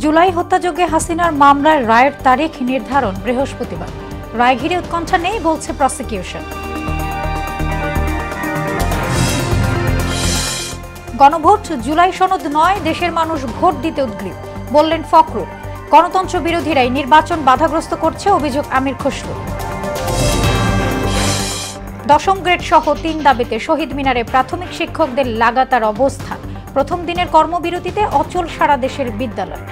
জুলাই হত্যাযজ্ঞে হাসিনার মামলার রায়ের তারিখ নির্ধারণ বৃহস্পতিবার। রায় ঘিরে উৎকণ্ঠা নেই বলছে প্রসিকিউশন। গণভোট জুলাই সনদ নয়, দেশের মানুষ ভোট দিতে উদ্গ্রীব বললেন ফখরুল। গণতন্ত্র বিরোধীরাই নির্বাচন বাধাগ্রস্ত করছে, অভিযোগ আমির খসরু। দশম গ্রেড সহ 3 দাবিতে শহীদ মিনারে প্রাথমিক শিক্ষকদের লাগাতার অবস্থান। প্রথম দিনের কর্মবিরতিতে অচল সারা দেশের বিদ্যালয়।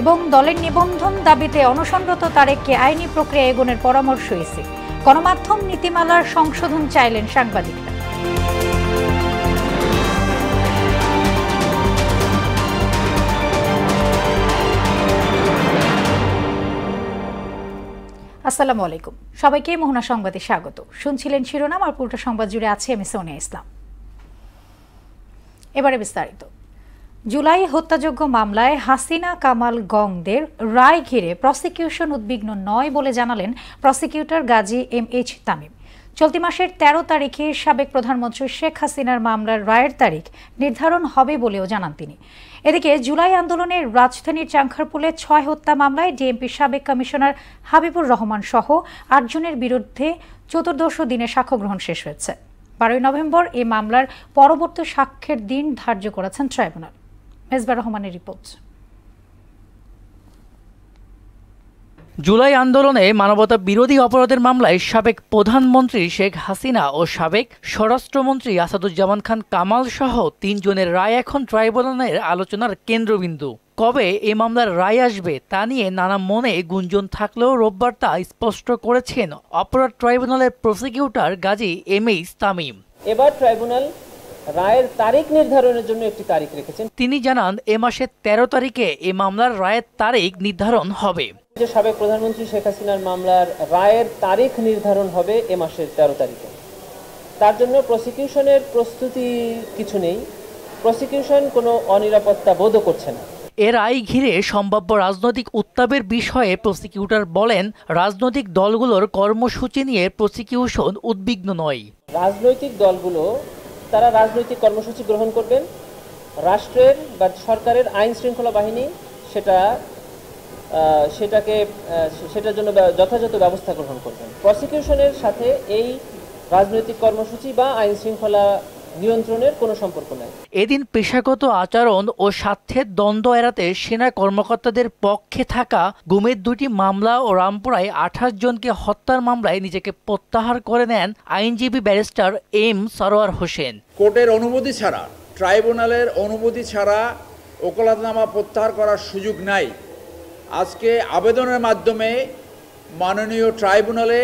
এবং দলের নিবন্ধন দাবিতে অনশনরত তারেককে আইনি প্রক্রিয়া এগোনোর পরামর্শ ইসি। গণমাধ্যম নীতিমালার সংশোধন চাইলেন সাংবাদিকরা। আসসালামু আলাইকুম, সবাইকে মোহনা সংবাদে স্বাগত। শুনছিলেন শিরোনাম, আর পুরোটা সংবাদ জুড়ে আছে আমি সোনিয়া ইসলাম। এবারে বিস্তারিত। জুলাই হত্যাযজ্ঞ মামলায় হাসিনা কামাল গংদের রায় ঘিরে প্রসিকিউশন উদ্বিগ্ন নয় বলে জানালেন প্রসিকিউটর গাজী MH তামিম। চলতি মাসের 13 তারিখে সাবেক প্রধানমন্ত্রী শেখ হাসিনার মামলার রায়ের তারিখ নির্ধারণ হবে বলেও জানান তিনি। এদিকে জুলাই আন্দোলনের রাজধানীর চাংখারপুলে 6 হত্যা মামলায় ডিএমপির সাবেক কমিশনার হাবিবুর রহমান সহ 8 জনের বিরুদ্ধে 14 দিনে সাক্ষ্য গ্রহণ শেষ হয়েছে। 12 নভেম্বর এই মামলার পরবর্তী সাক্ষ্যের দিন ধার্য করেছেন ট্রাইব্যুনাল। মেজবা রহমানের রিপোর্ট। জুলাই আন্দোলনে মানবতা বিরোধী অপরাধের মামলায় সাবেক প্রধানমন্ত্রী শেখ হাসিনা ও সাবেক স্বরাষ্ট্রমন্ত্রী আসাদুজ্জামান খান কামাল সহ 3 জনের রায় এখন ট্রাইব্যুনালের আলোচনার কেন্দ্রবিন্দু। কবে এই মামলার রায় আসবে তা নিয়ে নানা মনে গুঞ্জন থাকলেও রোববার তা স্পষ্ট করেছেন অপরাধ ট্রাইব্যুনালের প্রসিকিউটর গাজী MH তামিম। এবার ট্রাইব্যুনাল রায়ের তারিখ নির্ধারণের জন্য একটি তারিখ রেখেছেন। তিনি জানান এ মাসের 13 তারিখে এই মামলার রায়ের তারিখ নির্ধারণ হবে। যে সাবেক প্রধানমন্ত্রী শেখ হাসিনার মামলার রায়ের তারিখ নির্ধারণ হবে এ মাসের 13 তারিখে। তার জন্য প্রসিকিউশনের প্রস্তুতি কিছু নেই, প্রসিকিউশন কোনো অনিরাপত্তা বোধও করছে না। এর রায় ঘিরে সম্ভাব্য রাজনৈতিক উত্তাপের বিষয়ে প্রসিকিউটর বলেন, রাজনৈতিক দলগুলোর কর্মসূচি নিয়ে প্রসিকিউশন উদ্বিগ্ন নয়। রাজনৈতিক দলগুলো তারা রাজনৈতিক কর্মসূচি গ্রহণ করবেন, রাষ্ট্রের বা সরকারের আইন শৃঙ্খলা বাহিনী সেটার জন্য যথাযথ ব্যবস্থা গ্রহণ করবেন। প্রসিকিউশনের সাথে এই রাজনৈতিক কর্মসূচি বা আইন শৃঙ্খলা নিয়ন্ত্রণের কোনো সম্পর্ক নাই। এদিন পেশাগত আচরণ ও স্বার্থের দ্বন্দ্ব এড়াতে সেনা কর্মকর্তাদের পক্ষে থাকা গুমের 2টি মামলা ও রামপুরায় 28 জনকে হত্যার মামলায় নিজেকে প্রত্যাহার করে নেন আইনজীবী ব্যারিস্টার M সরোয়ার হোসেন। কোর্টের অনুমতি ছাড়া, ট্রাইব্যুনালের অনুমতি ছাড়া ওকালতনামা প্রত্যাহার করার সুযোগ নাই। আজকে আবেদনের মাধ্যমে মাননীয় ট্রাইব্যুনালে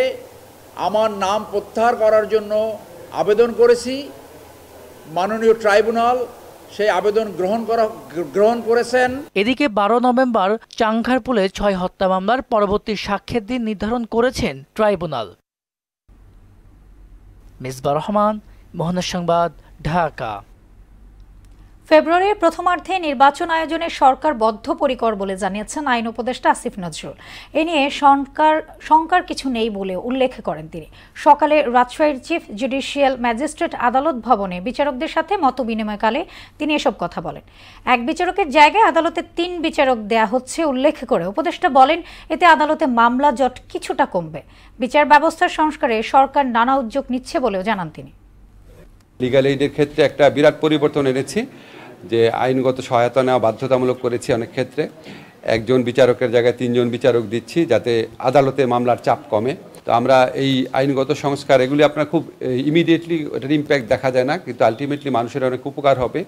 আমার নাম প্রত্যাহার করার জন্য আবেদন করেছি। মাননীয় ট্রাইব্যুনাল সেই আবেদন গ্রহণ করেছেন। এদিকে 12 নভেম্বর চাংখারপুলে 6 হত্যা মামলার পরবর্তী সাক্ষ্যের দিন নির্ধারণ করেছেন ট্রাইব্যুনাল। মেজবা রহমান, মোহনা সংবাদ, ঢাকা। ফেব্রুয়ারির প্রথমার্ধে নির্বাচন আয়োজনে সরকার বদ্ধপরিকর বলে জানিয়েছেন আইন উপদেষ্টা আসিফ নজরুল। এ নিয়ে শঙ্কার কিছু নেই বলে উল্লেখ করেন তিনি। সকালে রাজশাহীর চিফ জুডিশিয়াল ম্যাজিস্ট্রেট আদালত ভবনে বিচারকদের সাথে মতবিনিময়কালে তিনি এসব কথা বলেন। এক বিচারকের জায়গায় আদালতে 3 বিচারক দেয়া হচ্ছে উল্লেখ করে উপদেষ্টা বলেন, এতে আদালতে মামলা জট কিছুটা কমবে। বিচার ব্যবস্থার সংস্কারে সরকার নানা উদ্যোগ নিচ্ছে বলেও জানান তিনি। লিগ্যাল এইডের ক্ষেত্রে একটা বিরাট পরিবর্তন এনেছি, যে আইনগত সহায়তা নেওয়া বাধ্যতামূলক করেছি। অনেক ক্ষেত্রে একজন বিচারকের জায়গায় 3 জন বিচারক দিচ্ছি, যাতে আদালতে মামলার চাপ কমে। তো আমরা এই আইনগত সংস্কার এগুলি আপনার খুব ইমিডিয়েটলি এটার ইম্প্যাক্ট দেখা যায় না, কিন্তু আলটিমেটলি মানুষের অনেক উপকার হবে।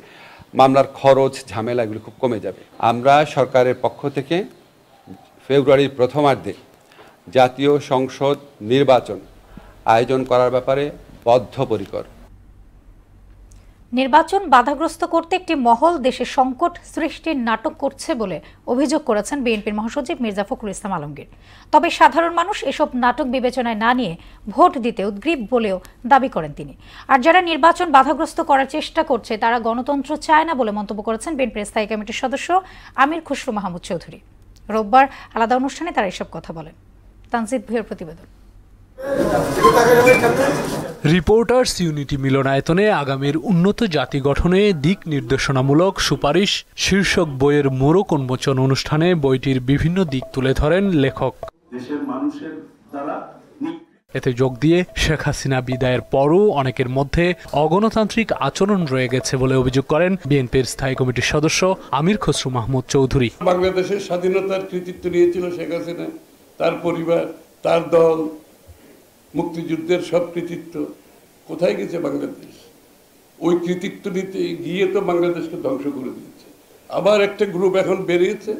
মামলার খরচ ঝামেলা এগুলি খুব কমে যাবে। আমরা সরকারের পক্ষ থেকে ফেব্রুয়ারির প্রথমার্ধে জাতীয় সংসদ নির্বাচন আয়োজন করার ব্যাপারে বদ্ধপরিকর। নির্বাচন বাধাগ্রস্ত করতে একটি মহল দেশে সংকট সৃষ্টির নাটক করছে বলে অভিযোগ করেছেন বিএনপির মহাসচিব মির্জা ফখরুল ইসলাম আলমগীর। তবে সাধারণ মানুষ এসব নাটক বিবেচনায় না নিয়ে ভোট দিতে উদ্গ্রীব বলেও দাবি করেন তিনি। আর যারা নির্বাচন বাধাগ্রস্ত করার চেষ্টা করছে তারা গণতন্ত্র চায় না বলে মন্তব্য করেছেন বিএনপির স্থায়ী কমিটির সদস্য আমির খসরু মাহমুদ চৌধুরী। রোববার আলাদা অনুষ্ঠানে তারা এসব কথা বলেন। তানজিদ ভুঁইয়ার প্রতিবেদন। রিপোর্টার্স ইউনিটি মিলনায়তনে আগামীর উন্নত জাতি গঠনে দিক নির্দেশনামূলক সুপারিশ শীর্ষক বইয়ের মোড়ক উন্মোচন অনুষ্ঠানে বইটির বিভিন্ন দিক তুলে ধরেন লেখক। দেশের মানুষের দ্বারা এতে যোগ দিয়ে শেখ হাসিনা বিদায়ের পরও অনেকের মধ্যে অগণতান্ত্রিক আচরণ রয়ে গেছে বলে অভিযোগ করেন বিএনপির স্থায়ী কমিটির সদস্য আমির খসরু মাহমুদ চৌধুরী। বাংলাদেশের স্বাধীনতার কৃতিত্ব নিয়েছিল শেখ হাসিনা, তার পরিবার, তার দল, মুক্তিযুদ্ধের সব কৃতিত্ব কোথায় গেছে বাংলাদেশ? ওই কৃতিত্ব নিতে গিয়ে তো বাংলাদেশকে ধ্বংস করে দিয়েছে। আবার একটা গ্রুপ এখন বেরিয়েছে,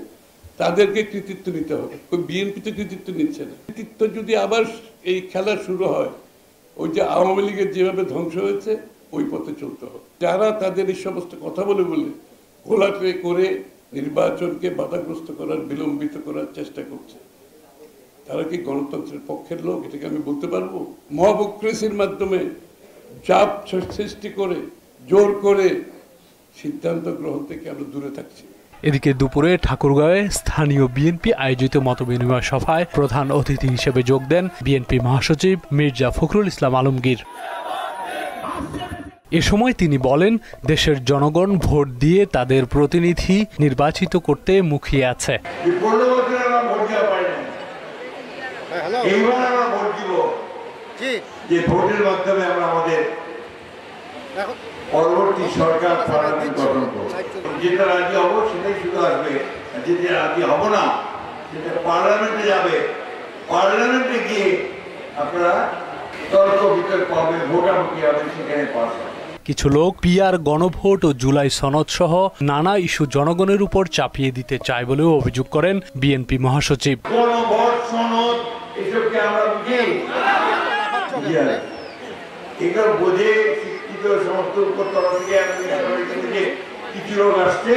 তাদেরকে কৃতিত্ব নিতে হবে। ওই বিএনপি তো কৃতিত্ব নিচ্ছে না। কৃতিত্ব যদি আবার এই খেলা শুরু হয়, ওই যে আওয়ামী লীগের যেভাবে ধ্বংস হয়েছে ওই পথে চলতে হবে। যারা তাদের এই সমস্ত কথা বলে ঘোলাটে করে নির্বাচনকে বাধাগ্রস্ত করার, বিলম্বিত করার চেষ্টা করছে, তারা কি গণতন্ত্রের পক্ষের লোক? এটাকে আমি বলতে পারবো? মহাবক্রেসির মাধ্যমে চাপ সৃষ্টি করে, জোর করে সিদ্ধান্ত গ্রহণ থেকে আমরা দূরে থাকছি। এদিকে দুপুরে ঠাকুরগাঁওয়ে স্থানীয় বিএনপি আয়োজিত মতবিনিময় সভায় প্রধান অতিথি হিসেবে যোগ দেন বিএনপি মহাসচিব মির্জা ফখরুল ইসলাম আলমগীর। এ সময় তিনি বলেন, দেশের জনগণ ভোট দিয়ে তাদের প্রতিনিধি নির্বাচিত করতে মুখিয়ে আছে। পরবর্তী সরকার পার্লামেন্ট গঠন করব। যেটা রাজি হব সেটাই শুধু আসবে, যেটা রাজি হব না সেটা পার্লামেন্টে যাবে। পার্লামেন্টে গিয়ে আপনারা তর্ক বিতর্ক হবে, ভোটাভুটি হবে, সেখানে পাস হবে। কিছু লোক পিআর, গণভোট ও জুলাই সনদ সহ নানা ইস্যু জনগণের উপর চাপিয়ে দিতে চায় বলেও অভিযোগ করেন বিএনপি মহাসচিব। গণভোট, সনদ এসবকে আমরা বুঝি, এগুলো বোঝে সমস্ত উপরতলা থেকে কিছু লোক আসছে,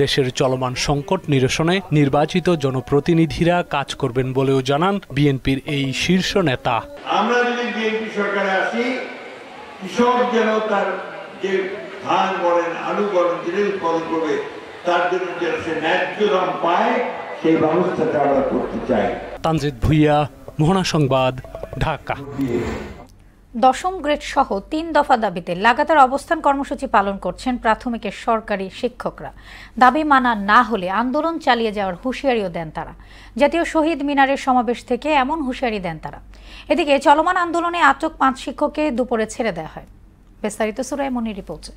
দেশের চলমান সংকট নিরসনে নির্বাচিত জনপ্রতিনিধিরা কাজ করবেন বলেও জানান বিএনপির এই শীর্ষ নেতা। আমরা যদি বিএনপি সরকারে আসি, কৃষক যেন তার যে ধান বলেন, আলু বলেন, যেটা উৎপাদন করবে তার জন্য যেন সে ন্যায্য দাম পায়, সেই ব্যবস্থাটা আমরা করতে চাই। তানজিদ ভুইয়া, মোহনা সংবাদ, ঢাকা। 10ম গ্রেড সহ 3 দফা দাবিতে লাগাতার অবস্থান কর্মসূচি পালন করছেন প্রাথমিকের সরকারি শিক্ষকরা। দাবি মানা না হলে আন্দোলন চালিয়ে যাওয়ার হুঁশিয়ারিও দেন তারা। জাতীয় শহীদ মিনারের সমাবেশ থেকে এমন হুঁশিয়ারি দেন তারা। এদিকে চলমান আন্দোলনে আটক 5 শিক্ষককে দুপুরে ছেড়ে দেওয়া হয়। বিস্তারিত সুরাই মনির রিপোর্টে।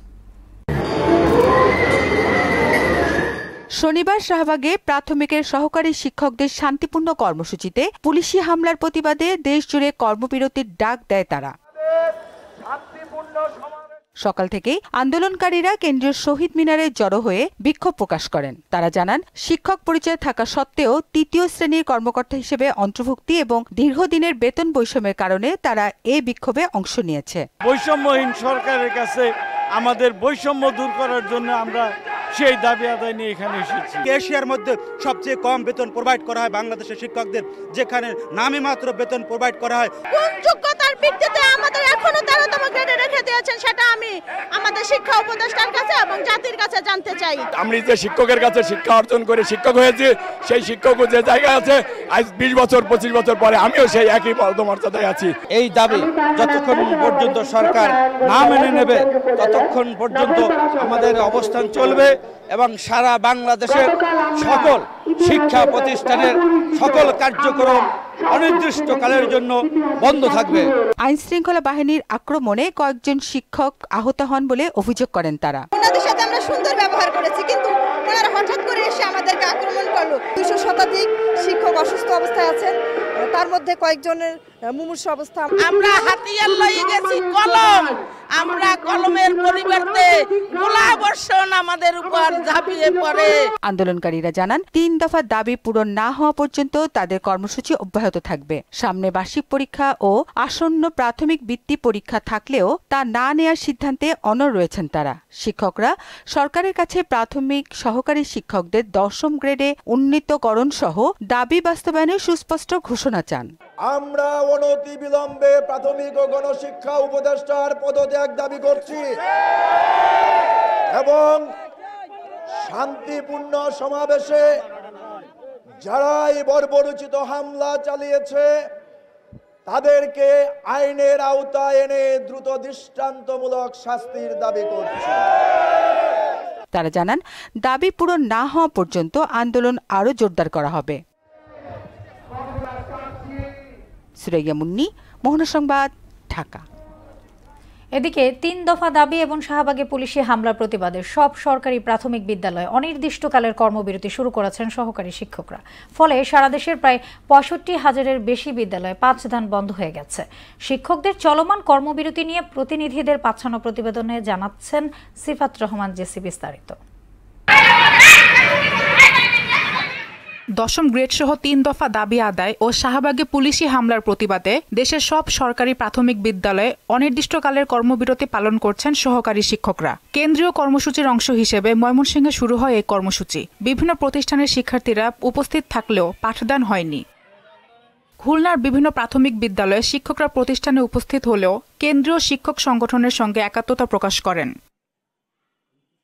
শনিবার শাহবাগে প্রাথমিকের সহকারী শিক্ষকদের শান্তিপূর্ণ কর্মসূচিতে পুলিশি হামলার প্রতিবাদে দেশজুড়ে কর্মবিরতির ডাক দেয় তারা। সকাল থেকেই আন্দোলনকারীরা কেন্দ্রীয় শহীদ মিনারে জড়ো হয়ে বিক্ষোভ প্রকাশ করেন। তারা জানান, শিক্ষক পরিচয় থাকা সত্ত্বেও ৩য় শ্রেণীর কর্মকর্তা হিসেবে অন্তর্ভুক্তি এবং দীর্ঘদিনের বেতন বৈষম্যের কারণে তারা এই বিক্ষোভে অংশ নিয়েছে। বৈষম্যহীন সরকারের কাছে আমাদের বৈষম্য দূর করার জন্য আমরা সেই দাবি আদায় নিয়ে এখানে এসেছি। এশিয়ার মধ্যে সবচেয়ে কম বেতন প্রোভাইড করা হয় বাংলাদেশের শিক্ষকদের, যেখানে নামে মাত্র বেতন প্রোভাইড করা হয়। কোন যোগ্যতার ভিত্তিতে আমাদের এখনো 13তম গ্রেডে রেখে দিয়েছেন সেটা আমি আমাদের শিক্ষা উপদেষ্টার কাছে এবং জাতির কাছে জানতে চাই। আমি যে শিক্ষকের কাছে শিক্ষা অর্জন করে শিক্ষক হয়েছি, সেই শিক্ষকও যে জায়গায় আছে আজ 20 বছর 25 বছর পরে আমিও সেই একই পদমর্যাদায় আছি। এই দাবি যতক্ষণ পর্যন্ত সরকার না মেনে নেবে ততক্ষণ পর্যন্ত আমাদের অবস্থান চলবে এবং সারা বাংলাদেশের সকল শিক্ষা প্রতিষ্ঠানের সকল কার্যক্রম অনির্দিষ্টকালের জন্য বন্ধ থাকবে। আইন শৃঙ্খলা বাহিনীর আক্রমণে কয়েকজন শিক্ষক আহত হন বলে অভিযোগ করেন তারা। ওনাদের সাথে আমরা সুন্দর ব্যবহার করেছি, কিন্তু ওনারা হঠাৎ করে এসে আমাদেরকে আক্রমণ করলো। 200 শতাধিক শিক্ষক অসুস্থ অবস্থায় আছেন, তার মধ্যে কয়েকজনের মুমূর্ষু অবস্থা। আমরা হাতিয়ার লয়ে গেছি কলম, আমরা কলমের পরিবর্তে গোলাবর্ষণ আমাদের উপর ঝাঁপিয়ে পড়ে। আন্দোলনকারীরা জানান, 3 দফা দাবি পূরণ না হওয়া পর্যন্ত তাদের কর্মসূচি অব্যাহত থাকবে। সামনে বার্ষিক পরীক্ষা ও আসন্ন প্রাথমিক বৃত্তি পরীক্ষা থাকলেও তা না নেয়ার সিদ্ধান্তে অনড় রয়েছেন তারা। শিক্ষকরা সরকারের কাছে প্রাথমিক সহকারী শিক্ষকদের 10ম গ্রেডে উন্নীতকরণ সহ দাবি বাস্তবায়নের সুস্পষ্ট ঘোষণা চান। আমরা অনতি বিলম্বে প্রাথমিক ও গণশিক্ষা উপদেষ্টার পদত্যাগ দাবি করছি এবং শান্তিপূর্ণ সমাবেশে যারাই বর্বরোচিত হামলা চালিয়েছে তাদেরকে আইনের আওতায় এনে দ্রুত দৃষ্টান্তমূলক শাস্তির দাবি করছি। তারা জানান, দাবি পূরণ না হওয়া পর্যন্ত আন্দোলন আরও জোরদার করা হবে। সুরাইয়া মুন্নি, মোহনা সংবাদ, ঢাকা। এদিকে 3 দফা দাবি এবং শাহবাগে পুলিশি হামলার প্রতিবাদে সব সরকারি প্রাথমিক বিদ্যালয়ে অনির্দিষ্টকালের কর্মবিরতি শুরু করেছেন সহকারী শিক্ষকরা। ফলে সারা দেশের প্রায় 65,000-এর বেশি বিদ্যালয়ে পাঠদান বন্ধ হয়ে গেছে। শিক্ষকদের চলমান কর্মবিরতি নিয়ে প্রতিনিধিদের পাঠানো প্রতিবেদনে জানাচ্ছেন সিফাত রহমান জেসি বিস্তারিত। 10ম গ্রেড সহ 3 দফা দাবি আদায় ও শাহবাগে পুলিশি হামলার প্রতিবাদে দেশের সব সরকারি প্রাথমিক বিদ্যালয়ে অনির্দিষ্টকালের কর্মবিরতি পালন করছেন সহকারী শিক্ষকরা। কেন্দ্রীয় কর্মসূচির অংশ হিসেবে ময়মনসিংহে শুরু হয় এই কর্মসূচি। বিভিন্ন প্রতিষ্ঠানের শিক্ষার্থীরা উপস্থিত থাকলেও পাঠদান হয়নি। খুলনার বিভিন্ন প্রাথমিক বিদ্যালয়ে শিক্ষকরা প্রতিষ্ঠানে উপস্থিত হলেও কেন্দ্রীয় শিক্ষক সংগঠনের সঙ্গে একাত্মতা প্রকাশ করেন।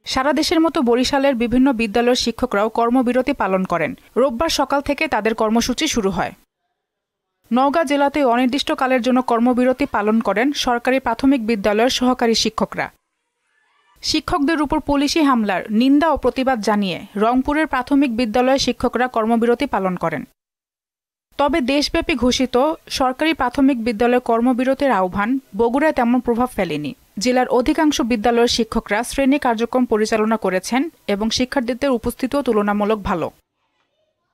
সারা দেশের মতো বরিশালের বিভিন্ন বিদ্যালয়ের শিক্ষকরাও কর্মবিরতি পালন করেন। রোববার সকাল থেকে তাদের কর্মসূচি শুরু হয়। নওগাঁ জেলাতে অনির্দিষ্টকালের জন্য কর্মবিরতি পালন করেন সরকারি প্রাথমিক বিদ্যালয়ের সহকারী শিক্ষকরা। শিক্ষকদের উপর পুলিশি হামলার নিন্দা ও প্রতিবাদ জানিয়ে রংপুরের প্রাথমিক বিদ্যালয়ের শিক্ষকরা কর্মবিরতি পালন করেন। তবে দেশব্যাপী ঘোষিত সরকারি প্রাথমিক বিদ্যালয় কর্মবিরতির আহ্বান বগুড়ায় তেমন প্রভাব ফেলেনি। জেলার অধিকাংশ বিদ্যালয়ের শিক্ষকরা শ্রেণী কার্যক্রম পরিচালনা করেছেন এবং শিক্ষার্থীদের উপস্থিতিও তুলনামূলক ভালো।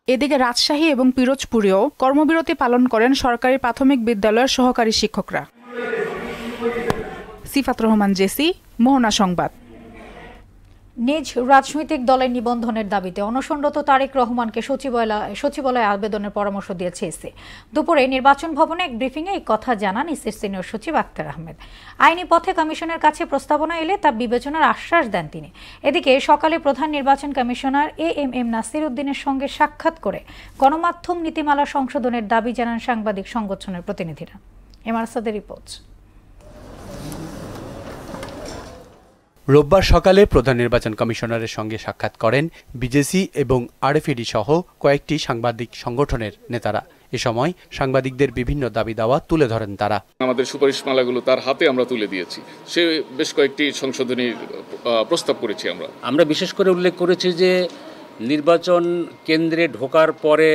এদিকে রাজশাহী এবং পিরোজপুরেও কর্মবিরতি পালন করেন সরকারি প্রাথমিক বিদ্যালয়ের সহকারী শিক্ষকরা। সিফাত রহমান জেসি, মোহনা সংবাদ। নিজ রাজনৈতিক দলের নিবন্ধনের দাবিতে অনশনরত তারেক রহমানকে সচিবালয়ে আবেদনের পরামর্শ দিয়েছে ইসি। দুপুরে নির্বাচন ভবনে এক ব্রিফিংয়ে এই কথা জানান ইসির সিনিয়র সচিব আক্তার আহমেদ। আইনি পথে কমিশনের কাছে প্রস্তাবনা এলে তা বিবেচনার আশ্বাস দেন তিনি। এদিকে সকালে প্রধান নির্বাচন কমিশনার এএমএম নাসির উদ্দিনের সঙ্গে সাক্ষাৎ করে গণমাধ্যম নীতিমালা সংশোধনের দাবি জানান সাংবাদিক সংগঠনের প্রতিনিধিরা। এমআরসাদের রিপোর্ট। রোববার সকালে প্রধান নির্বাচন কমিশনারের সঙ্গে সাক্ষাৎ করেন বিজেসি এবং আরএফইডি সহ কয়েকটি সাংবাদিক সংগঠনের নেতারা। এ সময় সাংবাদিকদের বিভিন্ন দাবি দাওয়া তুলে ধরেন তারা। আমাদের সুপারিশমালাগুলো তার হাতে আমরা তুলে দিয়েছি। সে বেশ কয়েকটি সংশোধনীর প্রস্তাব করেছি। আমরা বিশেষ করে উল্লেখ করেছি যে নির্বাচন কেন্দ্রে ঢোকার পরে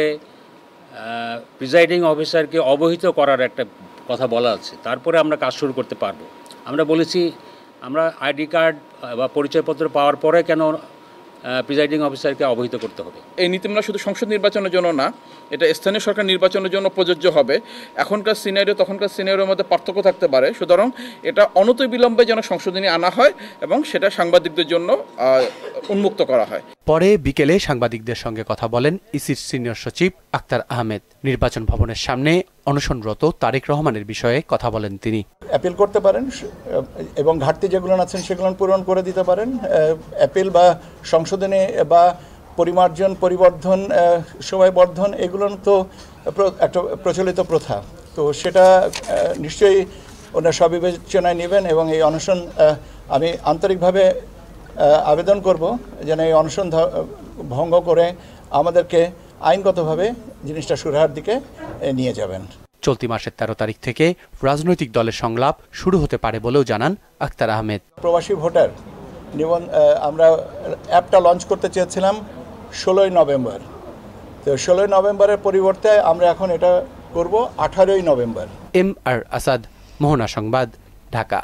প্রিজাইডিং অফিসারকে অবহিত করার একটা কথা বলা আছে, তারপরে আমরা কাজ শুরু করতে পারবো। আমরা বলেছি আমরা আইডি কার্ড বা পরিচয়পত্র পাওয়ার পরে কেন প্রিজাইডিং অফিসারকে অবহিত করতে হবে। এই নীতিমালা শুধু সংসদ নির্বাচনের জন্য না, এটা স্থানীয় সরকার নির্বাচনের জন্য প্রযোজ্য হবে। এখনকার সিনারিও তখনকার সিনারিওর মধ্যে পার্থক্য থাকতে পারে, সুতরাং এটা অনতিবিলম্বে যেন সংশোধনী আনা হয় এবং সেটা সাংবাদিকদের জন্য উন্মুক্ত করা হয়। পরে বিকেলে সাংবাদিকদের সঙ্গে কথা বলেন ইসির সিনিয়র সচিব আক্তার আহমেদ। নির্বাচন ভবনের সামনে অনশনরত তারেক রহমানের বিষয়ে কথা বলেন তিনি। অ্যাপিল করতে পারেন এবং ঘাটতি যেগুলো আছেন সেগুলো পূরণ করে দিতে পারেন। অ্যাপিল বা সংশোধনে বা পরিমার্জন, পরিবর্ধন, সময়বর্ধন এগুলো তো একটা প্রচলিত প্রথা, তো সেটা নিশ্চয়ই ওনারা সবিবেচনায় নেবেন এবং এই অনশন আমি আন্তরিকভাবে আবেদন করব যেন এই অনশন ভঙ্গ করে আমাদেরকে আইনগতভাবে জিনিসটা সুরাহার দিকে নিয়ে যাবেন। চলতি মাসের 13 তারিখ থেকে রাজনৈতিক দলের সংলাপ শুরু হতে পারে বলেও জানান আক্তার আহমেদ। প্রবাসী ভোটার আমরা অ্যাপটা লঞ্চ করতে চেয়েছিলাম 16ই নভেম্বর, তো 16ই নভেম্বরের পরিবর্তে আমরা এখন এটা করব 18ই নভেম্বর। এমআর আসাদ, মোহনা সংবাদ, ঢাকা।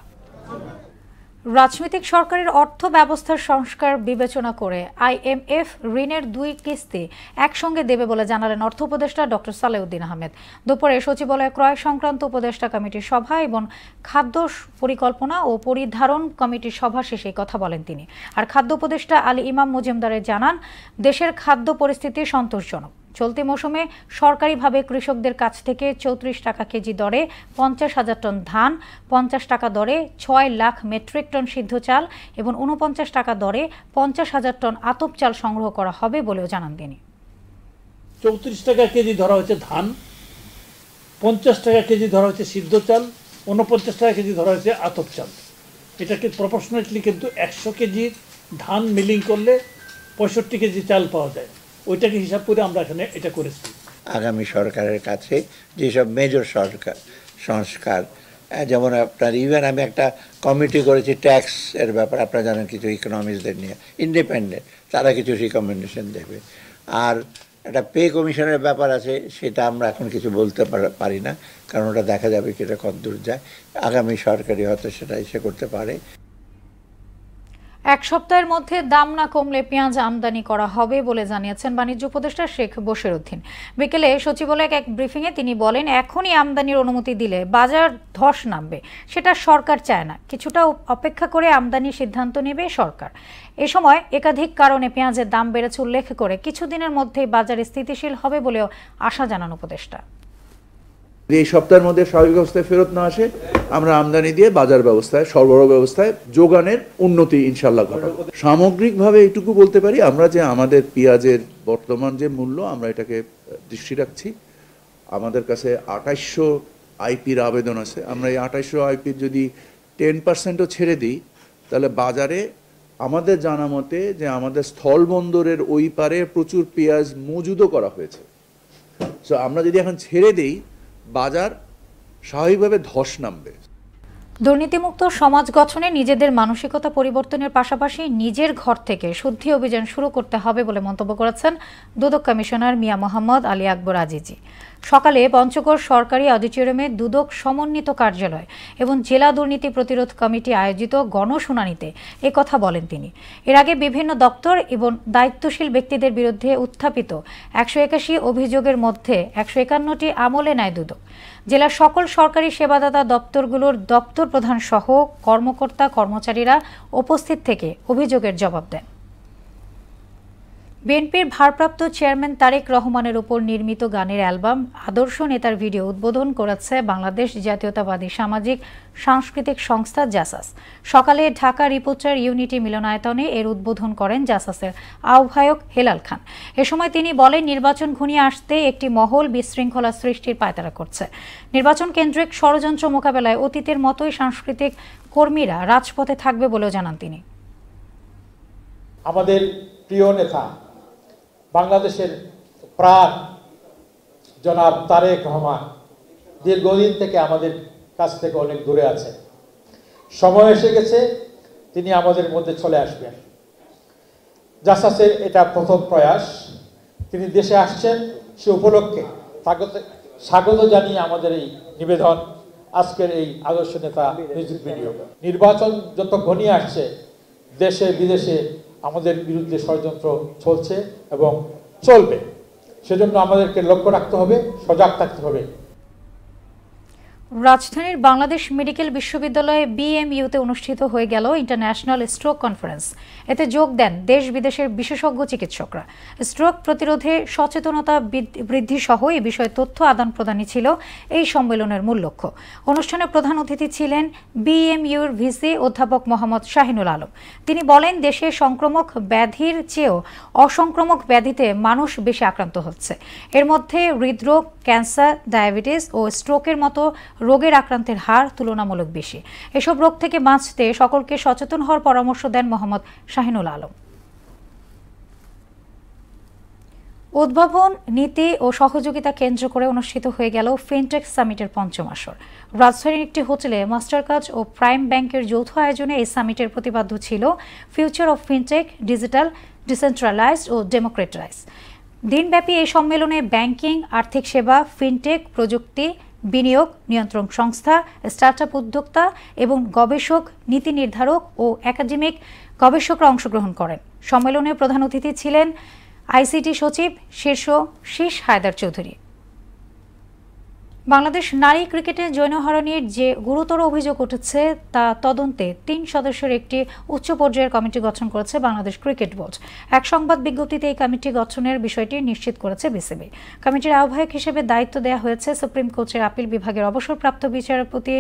রাজনৈতিক সরকারের অর্থ ব্যবস্থার সংস্কার বিবেচনা করে আইএমএফ ঋণের 2 কিস্তি একসঙ্গে দেবে বলে জানালেন অর্থ উপদেষ্টা ডক্টর সালেউদ্দিন আহমেদ। দুপুরে সচিবালয়ে ক্রয় সংক্রান্ত উপদেষ্টা কমিটির সভা এবং খাদ্য পরিকল্পনা ও পরিধারণ কমিটির সভা শেষে কথা বলেন তিনি। আর খাদ্য উপদেষ্টা আলী ইমাম মজুমদারের জানান, দেশের খাদ্য পরিস্থিতি সন্তোষজনক। চলতি মৌসুমে সরকারিভাবে কৃষকদের কাছ থেকে 34 টাকা কেজি দরে 50,000 টন ধান, 50 টাকা দরে 6 লাখ মেট্রিক টন সিদ্ধ চাল এবং 49 টাকা দরে 50,000 টন আতপ চাল সংগ্রহ করা হবে বলেও জানান তিনি। 34 টাকা কেজি ধরা হয়েছে ধান, 50 টাকা কেজি ধরা হয়েছে সিদ্ধ চাল, 49 টাকা কেজি ধরা হয়েছে আতপ চাল। এটাকে প্রপোর্শনেটলি কিন্তু 100 কেজি ধান মিলিং করলে 65 কেজি চাল পাওয়া যায়। ওইটাকে হিসাব করে আমরা এখানে এটা করেছি। আগামী সরকারের কাছে যেসব মেজর সংস্কার, যেমন আপনার ইভেন আমি একটা কমিটি করেছি ট্যাক্স এর ব্যাপার, আপনারা জানেন কিছু ইকোনমিস্টদের নিয়ে, ইন্ডিপেন্ডেন্ট, তারা কিছু রিকমেন্ডেশন দেবে। আর একটা পে কমিশনের ব্যাপার আছে, সেটা আমরা এখন কিছু বলতে পারি না, কারণ ওটা দেখা যাবে কি এটা কতদূর যায়। আগামী সরকারই হয়তো সেটা এসে করতে পারে। এক সপ্তাহের মধ্যে দাম না কমলে পেঁয়াজ আমদানি করা হবে বলে জানিয়েছেন বাণিজ্য উপদেষ্টা শেখ বশিরউদ্দিন। বিকেলে সচিবালয়ে এক ব্রিফিংয়ে তিনি বলেন, এখনই আমদানির অনুমতি দিলে বাজার ধস নামবে, সেটা সরকার চায় না, কিছুটা অপেক্ষা করে আমদানির সিদ্ধান্ত নেবে সরকার। এ সময় একাধিক কারণে পেঁয়াজের দাম বেড়েছে উল্লেখ করে কিছুদিনের মধ্যেই বাজার স্থিতিশীল হবে বলেও আশা জানান উপদেষ্টা। এই সপ্তাহের মধ্যে স্বাভাবিক অবস্থায় ফেরত না আসে, আমরা আমদানি দিয়ে বাজার ব্যবস্থায়, সরবরাহ ব্যবস্থায় যোগানের উন্নতি ইনশাল্লাহ ঘটাবো। সামগ্রিকভাবে এইটুকু বলতে পারি, আমরা যে আমাদের পেঁয়াজের বর্তমান যে মূল্য, আমরা এটাকে দৃষ্টি রাখছি। আমাদের কাছে 2800 আইপির আবেদন আছে। আমরা এই 2800 আইপির যদি 10%ও ছেড়ে দিই, তাহলে বাজারে আমাদের জানা মতে যে আমাদের স্থলবন্দরের ওই পারে প্রচুর পেঁয়াজ মজুদও করা হয়েছে। সো আমরা যদি এখন ছেড়ে দিই, বাজার স্বাভাবিকভাবে ধস নামবে। দুর্নীতিমুক্ত সমাজ গঠনে নিজেদের মানসিকতা পরিবর্তনের পাশাপাশি নিজের ঘর থেকে শুদ্ধি অভিযান শুরু করতে হবে বলে মন্তব্য করেছেন দুদক কমিশনার মিয়া মোহাম্মদ আলী আকবর আজিজি। সকালে পঞ্চগড় সরকারি অডিটোরিয়ামে দুদক সমন্বিত কার্যালয় এবং জেলা দুর্নীতি প্রতিরোধ কমিটি আয়োজিত গণশুনানিতে একথা বলেন তিনি। এর আগে বিভিন্ন দপ্তর এবং দায়িত্বশীল ব্যক্তিদের বিরুদ্ধে উত্থাপিত 181 অভিযোগের মধ্যে 151টি আমলে নেয় দুদক। জেলার সকল সরকারি সেবাদাতা দপ্তরগুলোর দপ্তর প্রধান সহ কর্মকর্তা কর্মচারীরা উপস্থিত থেকে অভিযোগের জবাব দেন। বিএনপির ভারপ্রাপ্ত চেয়ারম্যান তারেক রহমানের উপর নির্মিত গানের অ্যালবাম আদর্শ নেতার ভিডিও উদ্বোধন করেছে বাংলাদেশ জাতীয়তাবাদী সামাজিক সাংস্কৃতিক সংস্থা জাসাস। সকালে ঢাকা রিপোর্টার ইউনিটি মিলনায়তনে এর উদ্বোধন করেন জাসাসের আহ্বায়ক হেলাল খান। এ সময় তিনি বলেন, নির্বাচন ঘনিয়ে আসতে একটি মহল বিশৃঙ্খলা সৃষ্টির পায়তারা করছে। নির্বাচন কেন্দ্রিক ষড়যন্ত্র মোকাবেলায় অতীতের মতোই সাংস্কৃতিক কর্মীরা রাজপথে থাকবে বলেও জানান তিনি। আমাদের প্রিয় নেতা বাংলাদেশের প্রাণ জনাব তারেক রহমান দীর্ঘদিন থেকে আমাদের কাছ থেকে অনেক দূরে আছে। সময় এসে গেছে তিনি আমাদের মধ্যে চলে আসবেন। জাসাসের এটা প্রথম প্রয়াস। তিনি দেশে আসছেন, সে উপলক্ষে স্বাগত জানিয়ে আমাদের এই নিবেদন, আজকের এই আদর্শ নেতা মিউজিক ভিডিও। নির্বাচন যত ঘনিয়ে আসছে, দেশে বিদেশে আমাদের বিরুদ্ধে ষড়যন্ত্র চলছে এবং চলবে, সেজন্য আমাদেরকে লক্ষ্য রাখতে হবে, সজাগ থাকতে হবে। রাজধানীর বাংলাদেশ মেডিকেল বিশ্ববিদ্যালয়ে বিএমইউতে অনুষ্ঠিত হয়ে গেল ইন্টারন্যাশনাল স্ট্রোক কনফারেন্স। এতে যোগ দেন দেশ বিদেশের বিশেষজ্ঞ চিকিৎসকরা। স্ট্রোক প্রতিরোধে সচেতনতা বৃদ্ধি সহ এ বিষয়ে তথ্য আদান প্রদানই ছিল এই সম্মেলনের মূল লক্ষ্য। অনুষ্ঠানে প্রধান অতিথি ছিলেন বিএমইউর ভিসি অধ্যাপক মোহাম্মদ শাহিনুল আলম। তিনি বলেন, দেশে সংক্রামক ব্যাধির চেয়েও অসংক্রামক ব্যাধিতে মানুষ বেশি আক্রান্ত হচ্ছে। এর মধ্যে হৃদরোগ, ক্যান্সার, ডায়াবেটিস ও স্ট্রোকের মতো রোগের আক্রান্তের হার তুলনামূলক বেশি। এসব রোগ থেকে বাঁচতে সকলকে সচেতন হওয়ার পরামর্শ দেন মোহাম্মদ শাহিনুল আলম। উদ্ভাবন, নীতি ও সহযোগিতা কেন্দ্র করে অনুষ্ঠিত হয়ে গেল ফিনটেক সামিটের পঞ্চম আসর। রাজধানীর একটি হোটেলে মাস্টারকার্ড ও প্রাইম ব্যাংকের যৌথ আয়োজনে এই সামিটের প্রতিপাদ্য ছিল future of fintech, digital, decentralised ও ডেমোক্রেটাইজ। দিনব্যাপী এই সম্মেলনে ব্যাংকিং, আর্থিক সেবা, ফিনটেক, প্রযুক্তি, বিনিয়োগ, নিয়ন্ত্রণ সংস্থা, স্টার্টআপ উদ্যোক্তা এবং গবেষক, নীতি নির্ধারক ও একাডেমিক গবেষকরা অংশগ্রহণ করেন। সম্মেলনে প্রধান অতিথি ছিলেন আইসিটি সচিব শীষ হায়দার চৌধুরী। বাংলাদেশ নারী ক্রিকেটে যৌনহয়রানির যে গুরুতর অভিযোগ উঠেছে তা তদন্তে 3 সদস্যের একটি উচ্চ পর্যায়ের কমিটি গঠন করেছে বাংলাদেশ ক্রিকেট বোর্ড। এক সংবাদ বিজ্ঞপ্তিতে এই কমিটি গঠনের বিষয়টি নিশ্চিত করেছে বিসিবি। কমিটির আহ্বায়ক হিসেবে দায়িত্ব দেওয়া হয়েছে সুপ্রিম কোর্টের আপিল বিভাগের অবসরপ্রাপ্ত বিচারপতি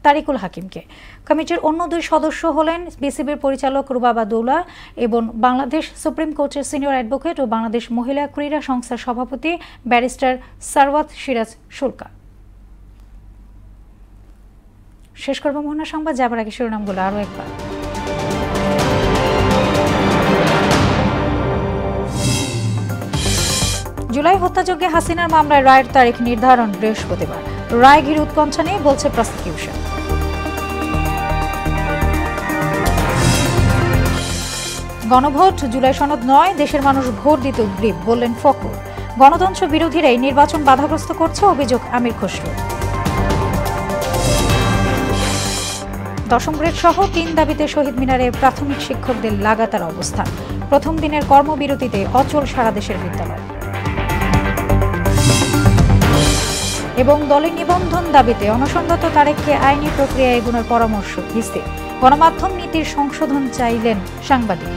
তারিকুল হাকিমকে। কমিটির অন্য 2 সদস্য হলেন বিসিবির পরিচালক রুবাবা দৌলা এবং বাংলাদেশ সুপ্রিম কোর্টের সিনিয়র অ্যাডভোকেট ও বাংলাদেশ মহিলা ক্রীড়া সংস্থার সভাপতি ব্যারিস্টার সারওয়াত সিরাজ সুলকা। শেষ করব মোহনা সংবাদ, যাবার আগে শিরোনামগুলো আরও একবার। জুলাই হত্যাযজ্ঞে হাসিনার মামলায় রায়ের তারিখ নির্ধারণ বৃহস্পতিবার। রায় ঘিরে উৎকণ্ঠা নেই বলছে প্রসিকিউশন। গণভোট জুলাই সনদ নয়, দেশের মানুষ ভোট দিতে উদ্গ্রীব বললেন ফখরুল। গণতন্ত্র বিরোধীরাই নির্বাচন বাধাগ্রস্ত করছে, অভিযোগ আমির খসরু। 10ম গ্রেড সহ 3 দাবিতে শহীদ মিনারে প্রাথমিক শিক্ষকদের লাগাতার অবস্থান। প্রথম দিনের কর্মবিরতিতে অচল সারা দেশের বিদ্যালয়। এবং দলের নিবন্ধন দাবিতে অনশনরত তারেককে আইনি প্রক্রিয়ায় এগোনোর পরামর্শ ইসির। গণমাধ্যম নীতির সংশোধন চাইলেন সাংবাদিক।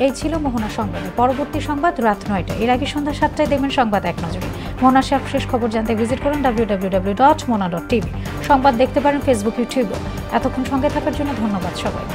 এই ছিল মোহনা সংবাদে। পরবর্তী সংবাদ রাত 9টায়। এর আগে সন্ধ্যা 7টায় দেখবেন সংবাদ এক নজরে। মোহনার সবশেষ খবর জানতে ভিজিট করুন www.mona.tv। সংবাদ দেখতে পারেন ফেসবুক, ইউটিউবে। এতক্ষণ সঙ্গে থাকার জন্য ধন্যবাদ সবাই।